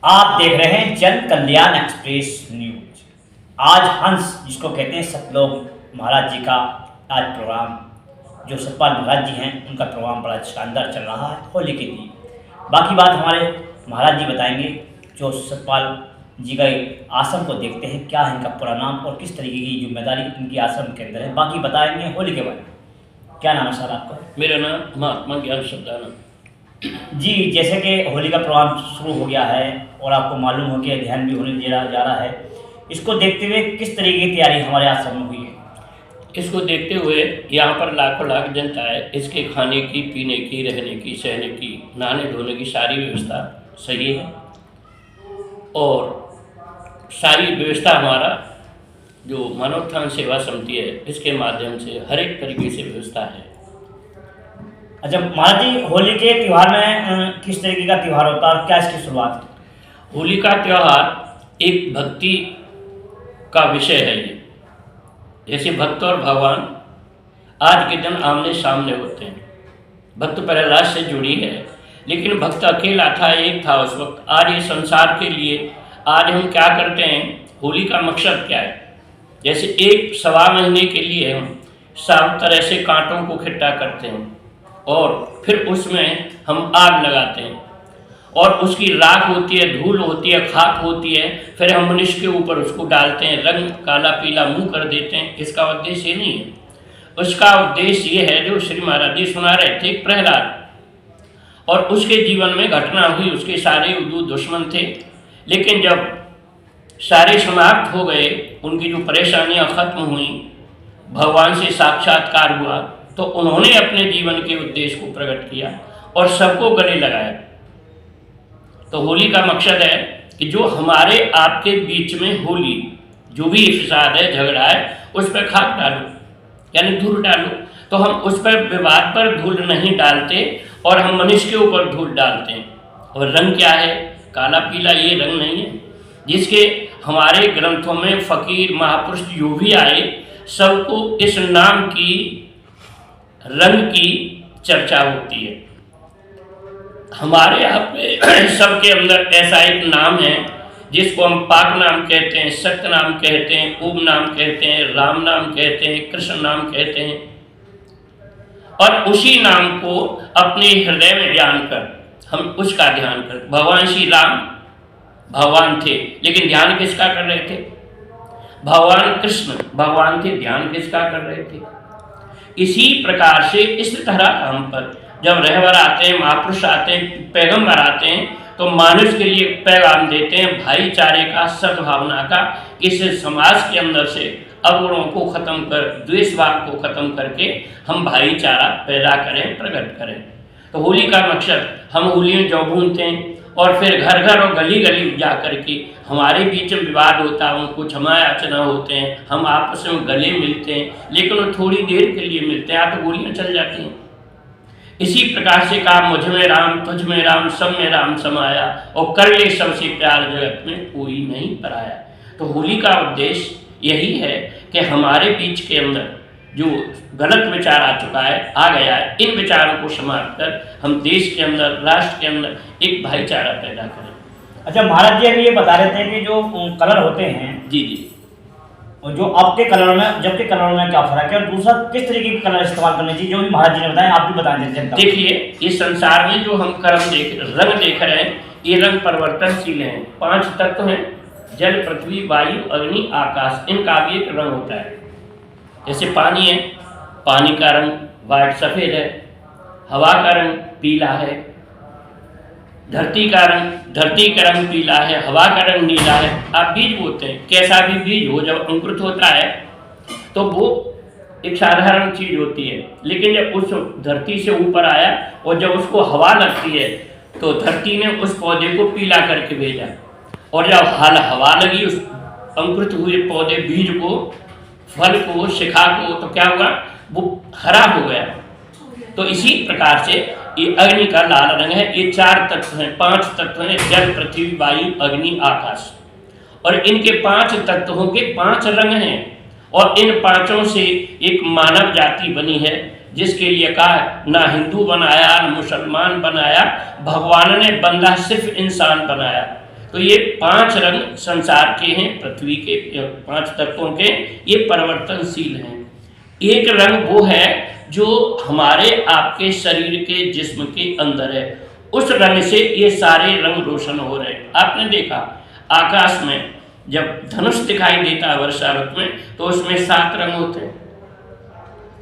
आप देख रहे हैं जन कल्याण एक्सप्रेस न्यूज। आज हंस जिसको कहते हैं सतलोक महाराज जी का आज प्रोग्राम, जो सतपाल महाराज जी हैं उनका प्रोग्राम बड़ा शानदार चल रहा है होली के लिए। बाकी बात हमारे महाराज जी बताएंगे, जो सतपाल जी का आश्रम को देखते हैं, क्या है इनका पूरा नाम और किस तरीके की जिम्मेदारी इनकी आश्रम के अंदर है, बाकी बताएंगे होली के बारे में। क्या नाम है सर आपका? मेरा नाम महात्मा ज्ञान शब्दानंद जी। जैसे कि होली का प्रोग्राम शुरू हो गया है और आपको मालूम हो कि अध्ययन भी होने जा रहा है, इसको देखते हुए किस तरीके की तैयारी हमारे आश्रम में हुई है? इसको देखते हुए यहाँ पर लाखों लाख जनता है। इसके खाने की, पीने की, रहने की, सहने की, नहाने धोने की सारी व्यवस्था सही है और सारी व्यवस्था हमारा जो मानवोत्थान सेवा समिति है इसके माध्यम से हर एक तरीके से व्यवस्था है। अच्छा महाराज जी, होली के त्यौहार में किस तरीके का त्यौहार होता है और क्या इसकी शुरुआत है? होली का त्यौहार एक भक्ति का विषय है। ये जैसे भक्त और भगवान आज के दिन आमने सामने होते हैं। भक्त प्रहलाद से जुड़ी है, लेकिन भक्त अकेला था, एक था उस वक्त। आज ये संसार के लिए आज हम क्या करते हैं, होली का मकसद क्या है? जैसे एक सवा महीने के लिए हम सब तरह से कांटों को इकट्ठा करते हैं और फिर उसमें हम आग लगाते हैं और उसकी राख होती है, धूल होती है, खाक होती है, फिर हम मनुष्य के ऊपर उसको डालते हैं, रंग काला पीला मुंह कर देते हैं। इसका उद्देश्य ये नहीं है। उसका उद्देश्य ये है जो श्री महाराज जी सुना रहे थे, प्रहलाद और उसके जीवन में घटना हुई। उसके सारे दुश्मन थे, लेकिन जब सारे समाप्त हो गए, उनकी जो परेशानियां खत्म हुई, भगवान से साक्षात्कार हुआ, तो उन्होंने अपने जीवन के उद्देश्य को प्रकट किया और सबको गले लगाया। तो होली का मकसद है कि जो हमारे आपके बीच में होली, जो भी फिसाद है, झगड़ा है, उस पर खाक डालो, यानी धूल डालो। तो हम उस पर विवाद पर धूल नहीं डालते और हम मनुष्य के ऊपर धूल डालते हैं। और रंग क्या है? काला पीला ये रंग नहीं है, जिसके हमारे ग्रंथों में फकीर महापुरुष जो भी आए, सबको इस नाम की, रंग की चर्चा होती है। हमारे यहाँ पे सबके अंदर ऐसा एक नाम है जिसको हम पाक नाम कहते हैं, सत्य नाम कहते हैं, ओम नाम कहते हैं, राम नाम कहते हैं, कृष्ण नाम कहते हैं। और उसी नाम को अपने हृदय में जानकर हम उसका ध्यान कर। भगवान श्री राम भगवान थे, लेकिन ध्यान किसका कर रहे थे? भगवान कृष्ण भगवान थे, ध्यान किसका कर रहे थे? इसी प्रकार से इस तरह हम पर जब रहबर आते हैं, महापुरुष आते हैं, पैगंबर आते हैं, तो मानुष के लिए पैगाम देते हैं भाईचारे का, सद्भावना का। इस समाज के अंदर से अवगुणों को खत्म कर, द्वेष भाव को खत्म करके हम भाईचारा पैदा करें, प्रकट करें। तो होली का मकसद, हम होली में जौ भूनते हैं और फिर घर घर और गली गली जा करके हमारे बीच में विवाद होता है, उनको क्षमा याचना होते हैं, हम आपस में गले मिलते हैं, लेकिन वो थोड़ी देर के लिए मिलते हैं, तो गोलियां चल जाती हैं। इसी प्रकार से कहा, मुझ में राम, तुझ में राम, सब में राम समाया, और कर ले सबसे प्यार, जगत में कोई नहीं पराया। तो होली का उद्देश्य यही है कि हमारे बीच के अंदर जो गलत विचार आ चुका है, आ गया है, इन विचारों को समाप्त कर हम देश के अंदर, राष्ट्र के अंदर एक भाईचारा पैदा करें। अच्छा महाराज जी, अभी ये बता रहे थे कि जो कलर होते हैं, जी जी, और जो आपके कलर में, जबकि कलर में क्या फर्क है, और दूसरा किस तरीके के कलर इस्तेमाल करने चाहिए, जो भी महाराज जी ने बताया आप भी बताएं। देखिए, इस संसार में जो हम रंग देख रहे हैं, ये रंग परिवर्तनशील हैं। 5 तत्व हैं, जल, पृथ्वी, वायु, अग्नि, आकाश। इनका भी एक रंग होता है। जैसे पानी है, पानी का रंग वाइट सफ़ेद है, हवा का रंग पीला है, धरती का रंग पीला है, हवा का रंग नीला है। आप बीज बोते हैं, कैसा भी बीज हो, जब अंकुरित होता है तो वो एक साधारण चीज होती है, लेकिन जब उस धरती से ऊपर आया और जब उसको हवा लगती है तो धरती ने उस पौधे को पीला करके भेजा, और जब हवा लगी उस अंकुरित हुए पौधे, बीज को, फल को, शिखा को, तो क्या हुआ? वो हरा हो गया। तो इसी प्रकार से ये अग्नि का लाल रंग है। ये 4 तत्व हैं, 5 तत्व हैं, जल, पृथ्वी, वायु, अग्नि, आकाश। और इनके 5 तत्वों के 5 रंग हैं, और इन 5ओं से एक मानव जाति बनी है, जिसके लिए कहा ना हिंदू बनाया, ना मुसलमान बनाया, भगवान ने बंदा सिर्फ इंसान बनाया। तो ये 5 रंग संसार के हैं, पृथ्वी के 5 तत्वों के, ये परिवर्तनशील हैं। एक रंग वो है जो हमारे आपके शरीर के जिस्म के अंदर है, उस रंग से ये सारे रंग रोशन हो रहे हैं। आपने देखा आकाश में जब धनुष दिखाई देता है वर्षा ऋतु में, तो उसमें 7 रंग होते हैं,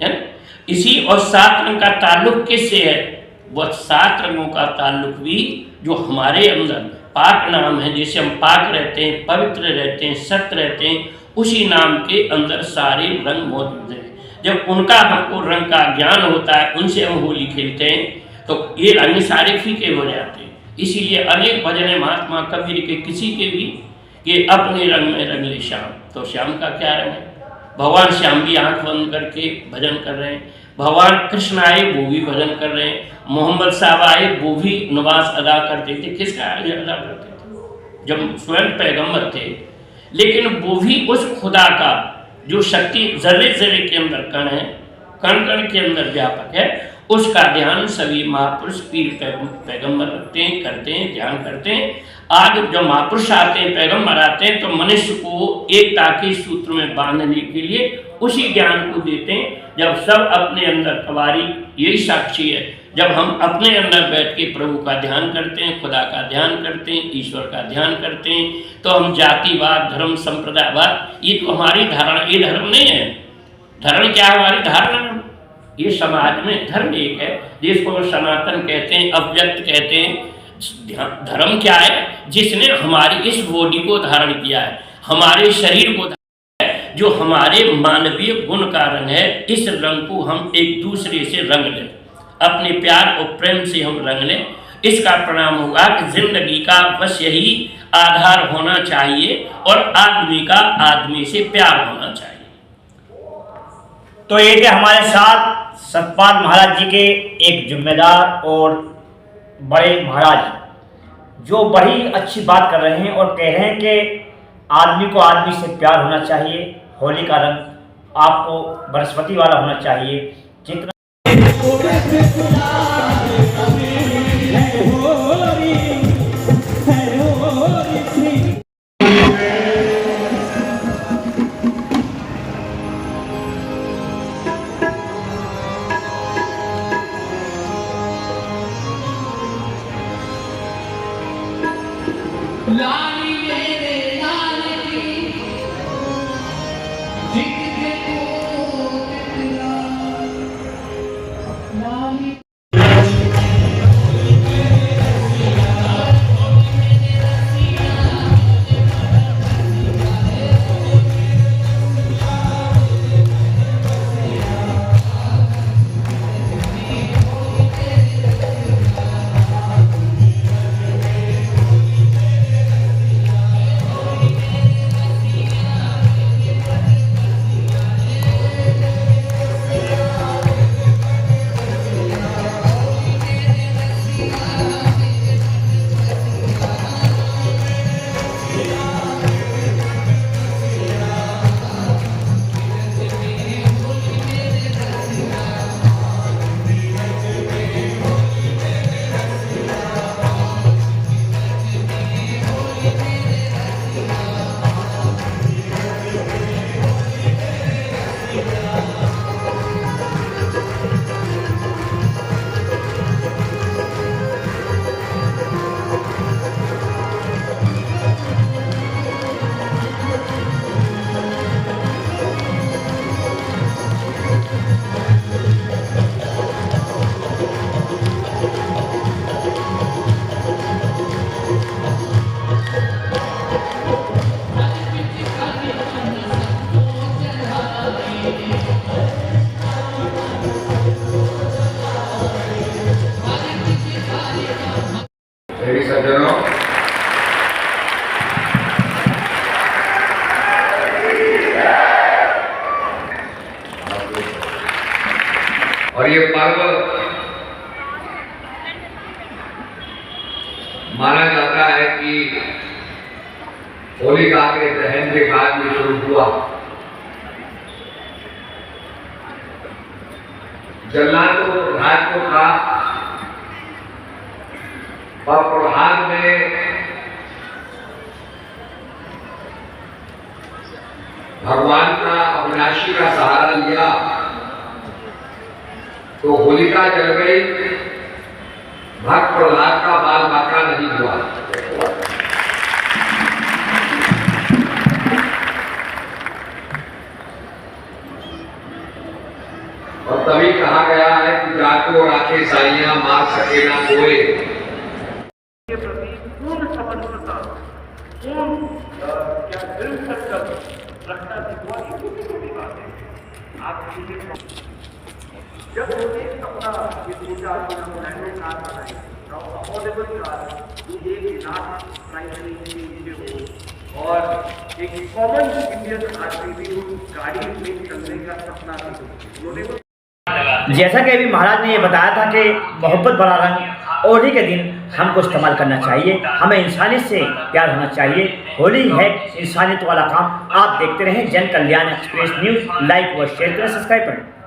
है ना? इसी और 7 रंग का ताल्लुक किससे है? वह 7 रंगों का ताल्लुक भी जो हमारे अंदर पाक नाम है, जैसे हम पाक रहते हैं, पवित्र रहते हैं, सत्य रहते हैं, उसी नाम के अंदर सारे रंग मौजूद हैं। जब उनका हमको रंग का ज्ञान होता है, उनसे हम होली खेलते हैं, तो ये रंग सारे फीके हो जाते हैं। इसीलिए अनेक भजन महात्मा कबीर के किसी के भी कि अपने रंग में रंग ले श्याम, तो श्याम का क्या रंग है? भगवान श्याम भी आंख बंद करके भजन कर रहे हैं, भगवान कृष्ण आए वो भी भजन कर रहे हैं, मोहम्मद साहब आए वो भी नमाज अदा करते थे। किसका अदा करते थे? जब स्वयं पैगंबर थे, लेकिन वो भी उस खुदा का जो शक्ति जर्रे जर्रे के अंदर कण है, कण कण के अंदर व्यापक है, उसका ध्यान सभी महापुरुष पीर पैगंबर रखते हैं, करते हैं, ध्यान करते हैं। आज जब महापुरुष आते हैं, पैगंबर आते हैं, तो मनुष्य को एकता के सूत्र में बांधने के लिए उसी ज्ञान को देते हैं। जब सब अपने अंदर कवारी, यही साक्षी है, जब हम अपने अंदर बैठ के प्रभु का ध्यान करते हैं, खुदा का ध्यान करते हैं, ईश्वर का ध्यान करते हैं, तो हम जातिवाद, धर्म, संप्रदायवाद, ये तो हमारी धारणा, ये धर्म नहीं है। धर्म क्या है? हमारी धारणा। ये समाज में धर्म एक है जिसको सनातन कहते हैं, अव्यक्त कहते हैं। धर्म क्या है? जिसने हमारी इस बॉडी को धारण किया है, हमारे शरीर को धारण है, जो हमारे मानवीय गुण का रंग है। इस रंग को हम एक दूसरे से रंग लें, अपने प्यार और प्रेम से हम रंग लें। इसका परिणाम होगा कि जिंदगी का बस यही आधार होना चाहिए और आदमी का आदमी से प्यार होना चाहिए। तो ये थे हमारे साथ सतपाल महाराज जी के एक जिम्मेदार और बड़े महाराज, जो बड़ी अच्छी बात कर रहे हैं और कह रहे हैं कि आदमी को आदमी से प्यार होना चाहिए। होली का रंग आपको बृहस्पति वाला होना चाहिए। जितना लाली मेरे लाल की जिंदगी को तेरा लाली मेरी सज्जनों, और ये पर्व माना जाता है कि होलिका के दहन के बाद में शुरू हुआ। जल्लाद को राज को था और प्रभात में भगवान का अविनाशी का सहारा लिया तो होलिका जल गई, भक्त प्रहलाद का बाल बांका नहीं हुआ। और तभी कहा गया है कि जाको राखे साइयां मार सके ना कोई। के प्रति पूर्ण समर्पणता, पूर्ण क्या दृढ़ संकल्प रखना सिखवा ये छोटी बात है। आप जब उन्होंने अपना ये सोचा कि हम लैंग्वेज कार बनाए, अफोर्डेबल कार, एक लाख प्राइमरी इंडियन हो और एक कॉमन इंडियन आदमी भी उस गाड़ी में चलने का सपना थी। उन्होंने जैसा कि अभी महाराज ने ये बताया था कि मोहब्बत भरा रंग होली के दिन हमको इस्तेमाल करना चाहिए, हमें इंसानियत से प्यार होना चाहिए। होली है इंसानियत वाला काम। आप देखते रहें जन कल्याण एक्सप्रेस न्यूज़। लाइक व शेयर करें, सब्सक्राइब करें।